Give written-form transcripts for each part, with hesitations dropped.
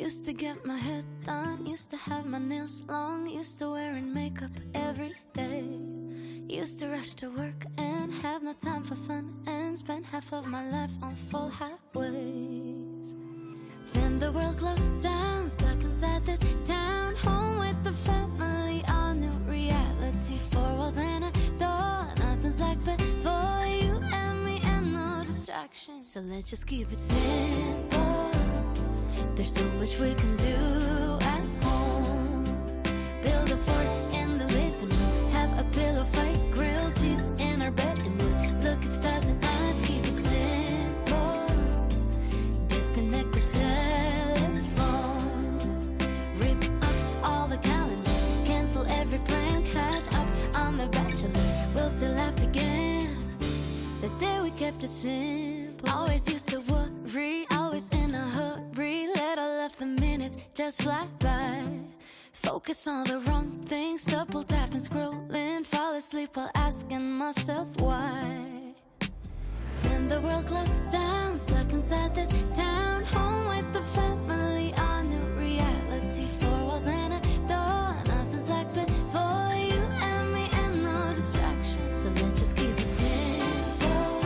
Used to get my hair done, used to have my nails long, used to wearing makeup every day. Used to rush to work and have no time for fun, and spend half of my life on full highways. Then the world closed down, stuck inside this town, home with the family, all new reality. Four walls and a door, nothing's like before. You and me and no distractions, so let's just keep it simple. There's so much we can do at home. Build a fort in the living room, have a pillow fight, grilled cheese in our bed, and then look at stars and eyes. Keep it simple. Disconnect the telephone, rip up all the calendars, cancel every plan, catch up on The Bachelor. We'll still laugh again the day we kept it simple. Always used to worry, always in a hurry, let all of the minutes just fly by. Focus on the wrong things, double tapping, scrolling, fall asleep while asking myself why. Then the world closed down, stuck inside this town, home with the family, on new reality. Four walls and a door, nothing's like before. You and me and no distractions, so let's just keep it simple.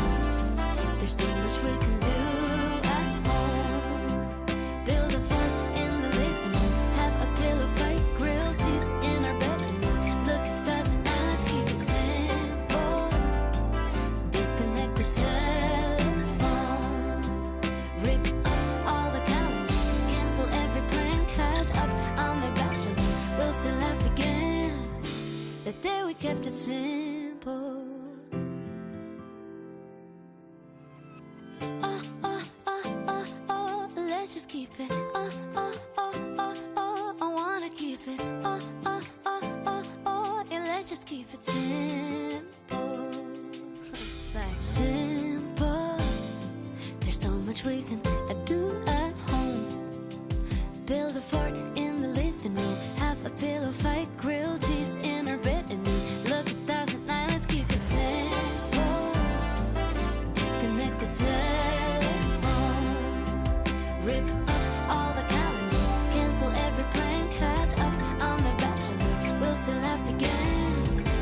There's so much we can do at home. Build a fort in the living room, have a pillow fight, grilled cheese in our bed, and look at stars and eyes. Keep it simple. Disconnect the telephone, rip up all the calendars, cancel every plan, catch up on The Bachelor. We'll still laugh again the day we kept it simple. Oh, oh, oh, oh, oh, let's just keep it. Oh, oh, oh, oh, oh, I wanna keep it. Oh, oh, oh, oh, oh, yeah, let's just keep it simple. Like simple. There's so much we can do at home. Build a fort in the living room, have a pillow fight, grilled cheese in our bed, and look at stars at night. Let's keep it simple. Disconnect the telephone, rip up all the calendars, cancel every plan, catch up on The Bachelor. We'll still laugh again.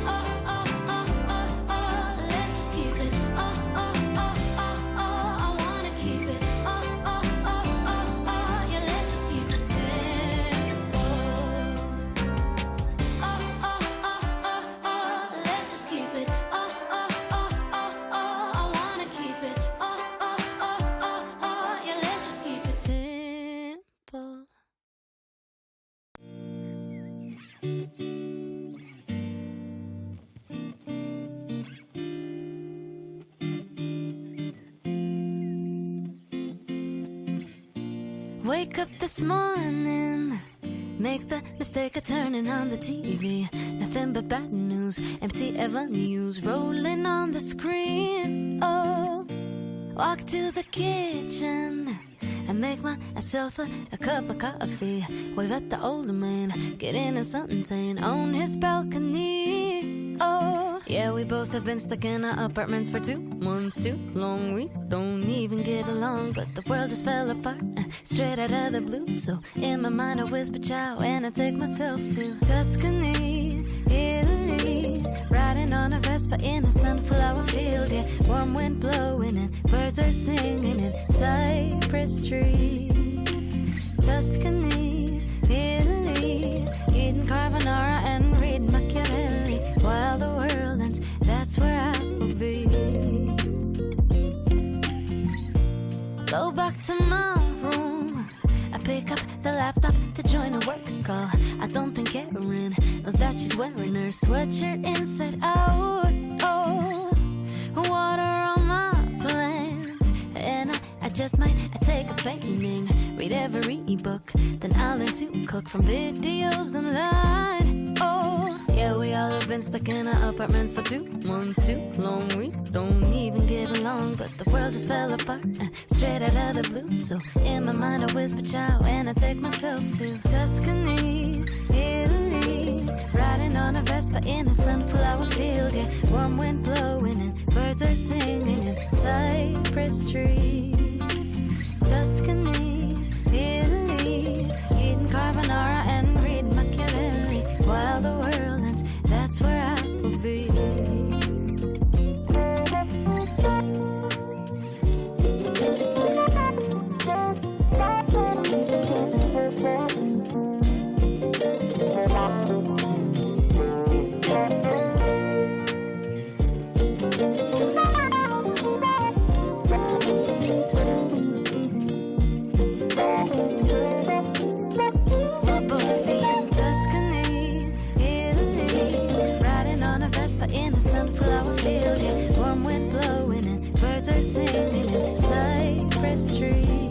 Oh, oh, oh, oh, oh, let's just keep it. Oh, oh, oh, oh, oh, I wanna keep it. Oh, oh, oh, oh, oh, yeah, let's just keep it simple. Oh, oh, oh, oh, oh, let's just keep it. Oh, oh, oh, oh, oh, I wanna keep it. Oh, oh, oh, oh, oh, yeah, let's just keep it simple. Wake up this morning, make the mistake of turning on the TV. Nothing but bad news, empty avenues rolling on the screen. Oh, walk to the kitchen and make myself a cup of coffee. Wave at the older man, getting a suntan on his balcony. Oh, yeah, we both have been stuck in our apartments for 2 months too long. We don't even get along, but the world just fell apart straight out of the blue. So in my mind I whisper ciao, and I take myself to Tuscany, Italy, riding on a Vespa in a sunflower field. Yeah, warm wind blowing and birds are singing in cypress trees. Tuscany, Italy, eating carbonara and reading Machiavelli while the world ends. That's where I will be. Go back to my room, I pick up the laptop to join a work call. I don't think Erin knows that she's wearing her sweatshirt inside out. Oh, water on my plants, and I just might take a painting, read every book, then I'll learn to cook from videos online. Oh, yeah, we all have been stuck in our apartments for 2 months too long. We don't even get along, but the world just fell apart straight out of the blue. So in my mind I whisper ciao, and I take myself to Tuscany, Italy, riding on a Vespa in a sunflower field. Yeah, warm wind blowing and birds are singing in cypress trees. Tuscany, Italy, carbonara and read Machiavelli. While the world ends, that's where I will be. We'll both be in Tuscany, Italy, riding on a Vespa in a sunflower field. Yeah, warm wind blowing and birds are singing in cypress trees.